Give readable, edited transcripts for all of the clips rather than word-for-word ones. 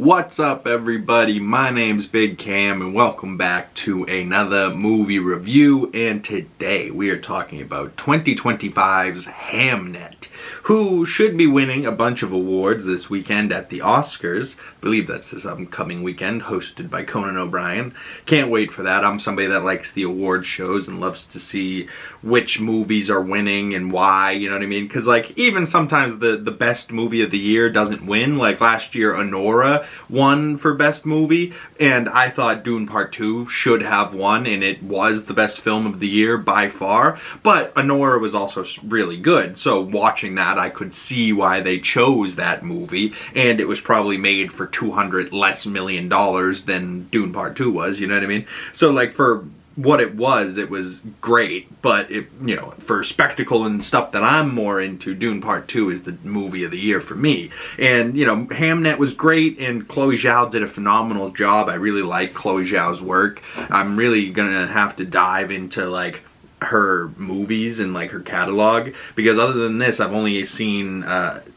What's up, everybody? My name's Big Cam and welcome back to another movie review, and today we are talking about 2025's Hamnet, who should be winning a bunch of awards this weekend at the Oscars. I believe that's this upcoming weekend, hosted by Conan O'Brien. Can't wait for that. I'm somebody that likes the award shows and loves to see which movies are winning and why, you know what I mean? Because like even sometimes the best movie of the year doesn't win. Like last year, Anora won for best movie, and I thought Dune Part 2 should have won, and it was the best film of the year by far, but Anora was also really good, so watching that I could see why they chose that movie, and it was probably made for $200 less million than Dune Part 2 was, you know what I mean? So like for what it was great, but it, you know, for spectacle and stuff that I'm more into, Dune Part 2 is the movie of the year for me. And, you know, Hamnet was great, and Chloe Zhao did a phenomenal job. I really like Chloe Zhao's work. I'm really gonna have to dive into, like, her movies and, like, her catalog, because other than this, I've only seen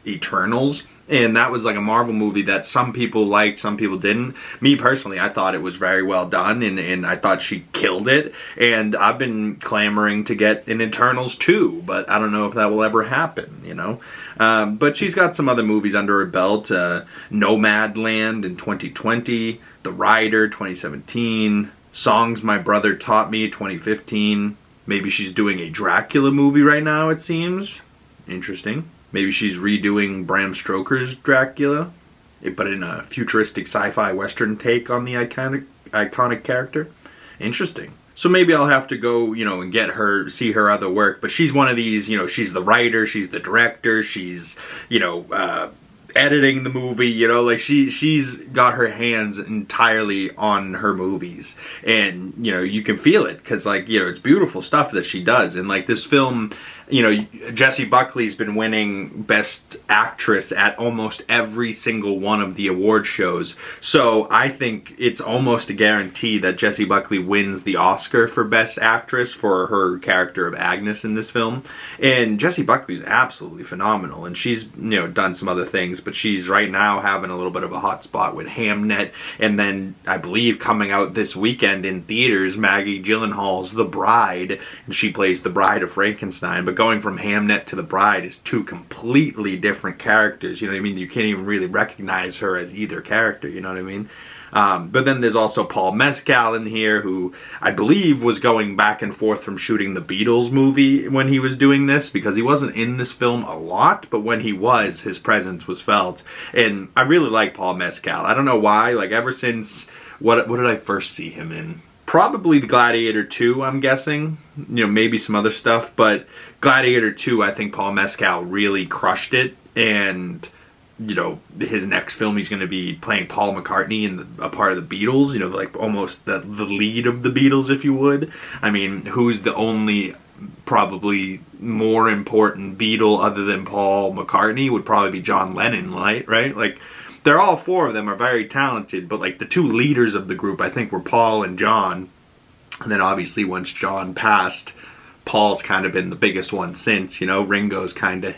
Eternals. And that was like a Marvel movie that some people liked, some people didn't. Me personally, I thought it was very well done, and I thought she killed it. And I've been clamoring to get an Eternals 2, but I don't know if that will ever happen, you know? But she's got some other movies under her belt. Nomadland in 2020, The Rider 2017, Songs My Brother Taught Me 2015. Maybe she's doing a Dracula movie right now, it seems. Interesting. Maybe she's redoing Bram Stoker's Dracula, but in a futuristic sci-fi western take on the iconic character. Interesting. So maybe I'll have to go, you know, and get her, see her other work. But she's one of these, you know, she's the writer, she's the director, she's, you know, editing the movie, you know, like she's got her hands entirely on her movies, and you know, you can feel it because, like, you know, it's beautiful stuff that she does. And like this film, you know, Jessie Buckley's been winning Best Actress at almost every single one of the award shows, so I think it's almost a guarantee that Jessie Buckley wins the Oscar for Best Actress for her character of Agnes in this film. And Jessie Buckley is absolutely phenomenal, and she's, you know, done some other things, but she's right now having a little bit of a hot spot with Hamnet, and then I believe coming out this weekend in theaters, Maggie Gyllenhaal's The Bride, and she plays the bride of Frankenstein. But going from Hamnet to The Bride is two completely different characters, you know what I mean? You can't even really recognize her as either character, you know what I mean? But then there's also Paul Mescal in here, who I believe was going back and forth from shooting the Beatles movie when he was doing this, because he wasn't in this film a lot, but when he was, his presence was felt. And I really like Paul Mescal. I don't know why, like ever since, what did I first see him in? Probably the Gladiator 2, I'm guessing. You know, maybe some other stuff, but Gladiator 2, I think Paul Mescal really crushed it. And, you know, his next film, he's going to be playing Paul McCartney in a part of the Beatles, you know, like almost the lead of the Beatles, if you would. I mean, who's the only probably more important Beatle other than Paul McCartney? Would probably be John Lennon, right? Like, they're all four of them are very talented, but like the two leaders of the group, I think, were Paul and John. And then obviously once John passed, Paul's kind of been the biggest one since, you know. Ringo's kind of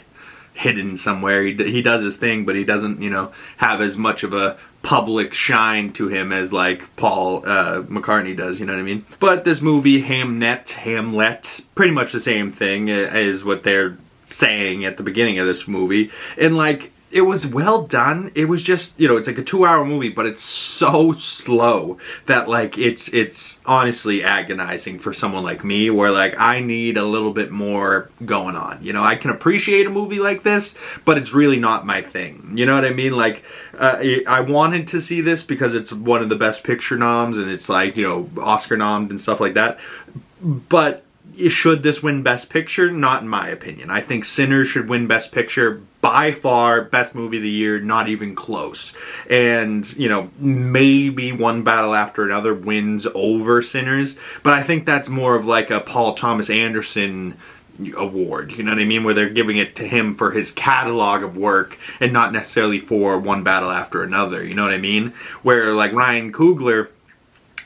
hidden somewhere. He does his thing, but he doesn't, you know, have as much of a public shine to him as like Paul McCartney does, you know what I mean? But this movie, Hamlet, pretty much the same thing as what they're saying at the beginning of this movie. And like, it was well done. It was just, you know, it's like a 2-hour movie, but it's so slow that like it's honestly agonizing for someone like me, where like I need a little bit more going on. You know, I can appreciate a movie like this, but it's really not my thing. You know what I mean? Like I wanted to see this because it's one of the Best Picture noms, and it's like, you know, Oscar nommed and stuff like that. But should this win Best Picture? Not in my opinion. I think Sinners should win Best Picture. By far, best movie of the year, not even close. And, you know, maybe One Battle After Another wins over Sinners, but I think that's more of like a Paul Thomas Anderson award, you know what I mean, where they're giving it to him for his catalog of work and not necessarily for One Battle After Another, you know what I mean? Where like Ryan Coogler,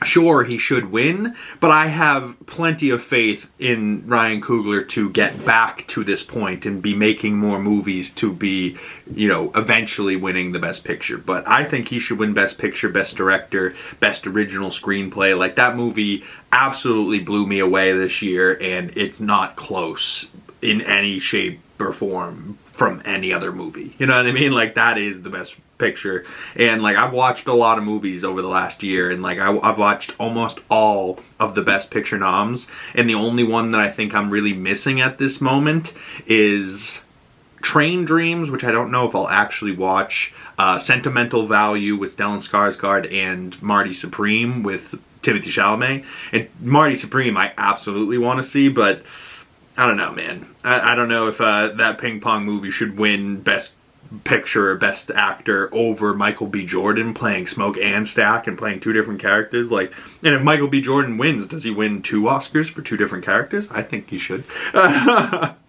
sure, he should win, but I have plenty of faith in Ryan Coogler to get back to this point and be making more movies to be, you know, eventually winning the Best Picture. But I think he should win Best Picture, Best Director, Best Original Screenplay. Like, that movie absolutely blew me away this year, and it's not close in any shape or form from any other movie. You know what I mean? Like, that is the Best Picture. And like, I've watched a lot of movies over the last year, and like I've watched almost all of the Best Picture noms, and the only one that I think I'm really missing at this moment is Train Dreams, which I don't know if I'll actually watch, Sentimental Value with Stellan Skarsgård, and Marty Supreme with Timothée Chalamet. And Marty Supreme I absolutely want to see, but I don't know, man. I don't know if that ping pong movie should win Best Picture or Best Actor over Michael B. Jordan playing Smoke and Stack and playing two different characters. Like, and if Michael B. Jordan wins, does he win 2 Oscars for 2 different characters? I think he should.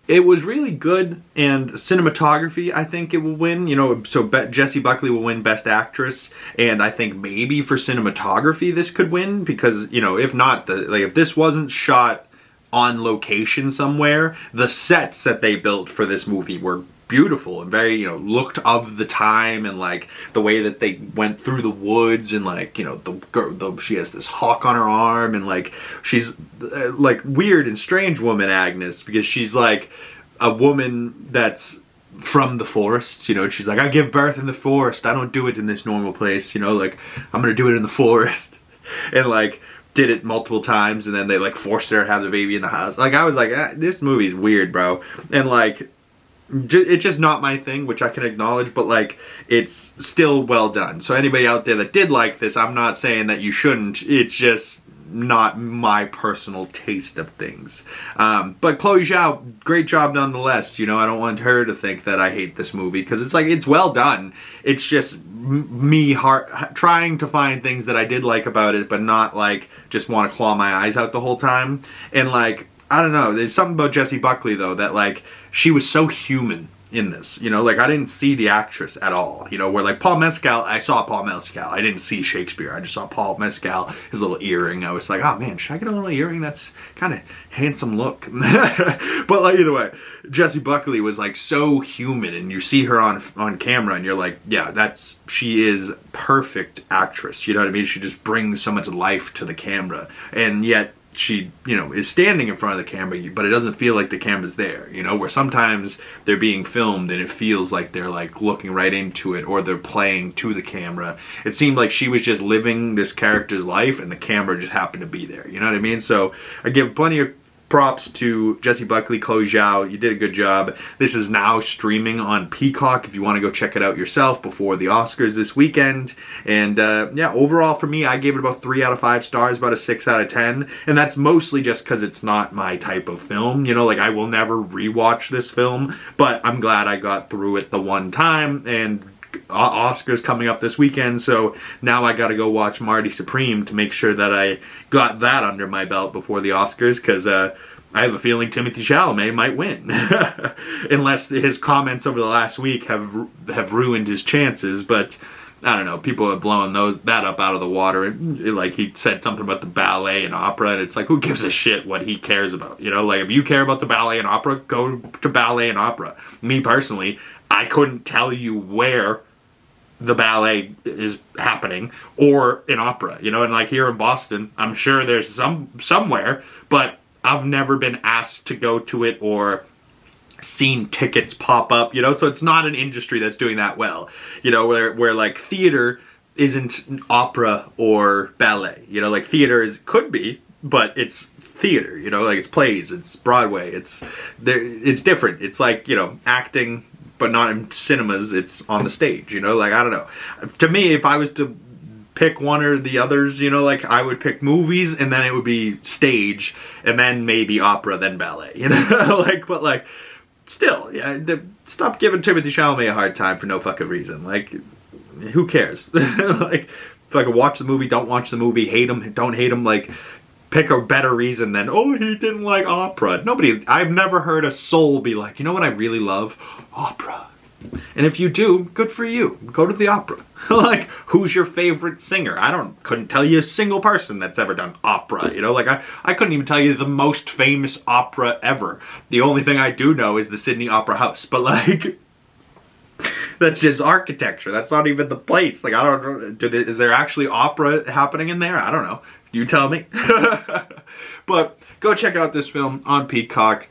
It was really good, and cinematography, I think it will win. You know, so Jessie Buckley will win Best Actress, and I think maybe for cinematography this could win, because, you know, if not, if this wasn't shot on location somewhere, the sets that they built for this movie were beautiful and very, you know, looked of the time, and like the way that they went through the woods, and like, you know, the girl, she has this hawk on her arm, and like she's like weird and strange woman Agnes, because she's like a woman that's from the forest, you know. She's like, I give birth in the forest, I don't do it in this normal place, you know, like I'm gonna do it in the forest. And like did it multiple times, and then they like forced her to have the baby in the house. Like, I was like, this movie's weird, bro. And like, it's just not my thing, which I can acknowledge, but like, it's still well done. So anybody out there that did like this, I'm not saying that you shouldn't, it's just not my personal taste of things. But Chloe Zhao, great job nonetheless. You know, I don't want her to think that I hate this movie, because it's like, it's well done. It's just me trying to find things that I did like about it, but not like just want to claw my eyes out the whole time. And like, I don't know, there's something about Jessie Buckley though, that like, she was so human in this, you know, like I didn't see the actress at all, you know, where like Paul Mescal, I saw Paul Mescal, I didn't see Shakespeare, I just saw Paul Mescal, his little earring, I was like, oh man, should I get a little earring? That's kind of handsome look. But like, either way, Jessie Buckley was like so human, and you see her on camera and you're like, yeah, she is perfect actress, you know what I mean? She just brings so much life to the camera, and yet she, you know, is standing in front of the camera, but it doesn't feel like the camera's there, you know, where sometimes they're being filmed and it feels like they're like looking right into it, or they're playing to the camera. It seemed like she was just living this character's life and the camera just happened to be there, you know what I mean? So I give plenty of props to Jessie Buckley, Chloe Zhao. You did a good job. This is now streaming on Peacock if you want to go check it out yourself before the Oscars this weekend. And yeah, overall for me, I gave it about 3 out of 5 stars, about a 6 out of 10. And that's mostly just because it's not my type of film. You know, like I will never rewatch this film, but I'm glad I got through it the one time. And Oscars coming up this weekend, so now I gotta go watch Marty Supreme to make sure that I got that under my belt before the Oscars, because I have a feeling Timothée Chalamet might win. Unless his comments over the last week have ruined his chances, but I don't know, people are blowing that up out of the water. Like, he said something about the ballet and opera, and it's like, who gives a shit what he cares about? You know, like, if you care about the ballet and opera, go to ballet and opera. Me personally, I couldn't tell you where the ballet is happening or an opera, you know, and like here in Boston, I'm sure there's somewhere, but I've never been asked to go to it or seen tickets pop up, you know, so it's not an industry that's doing that well, you know, where like theater isn't opera or ballet, you know, like theater could be, but it's theater, you know, like it's plays, it's Broadway, it's different. It's like, you know, acting, but not in cinemas, it's on the stage, you know, like, I don't know. To me, if I was to pick one or the others, you know, like, I would pick movies, and then it would be stage, and then maybe opera, then ballet, you know, like, but like, still, yeah, stop giving Timothée Chalamet a hard time for no fucking reason, like, who cares? Like, if I could watch the movie, don't watch the movie, hate him, don't hate him, like, pick a better reason than, oh, he didn't like opera. I've never heard a soul be like, you know what I really love? Opera. And if you do, good for you. Go to the opera. Like, who's your favorite singer? Couldn't tell you a single person that's ever done opera, you know? Like, I couldn't even tell you the most famous opera ever. The only thing I do know is the Sydney Opera House. But, like, that's just architecture. That's not even the place. Like, I don't know. Is there actually opera happening in there? I don't know. You tell me. But go check out this film on Peacock.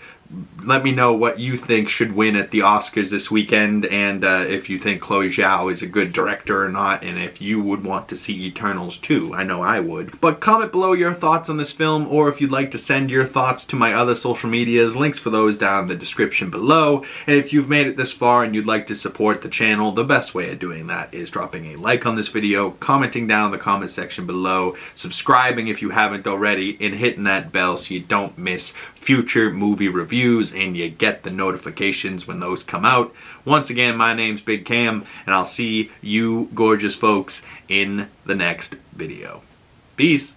Let me know what you think should win at the Oscars this weekend, and if you think Chloe Zhao is a good director or not, and if you would want to see Eternals too. I know I would. But comment below your thoughts on this film, or if you'd like to send your thoughts to my other social medias, links for those down in the description below. And if you've made it this far and you'd like to support the channel, the best way of doing that is dropping a like on this video, commenting down in the comment section below, subscribing if you haven't already, and hitting that bell so you don't miss future movie reviews and you get the notifications when those come out. Once again, my name's Big Cam, and I'll see you gorgeous folks in the next video. Peace.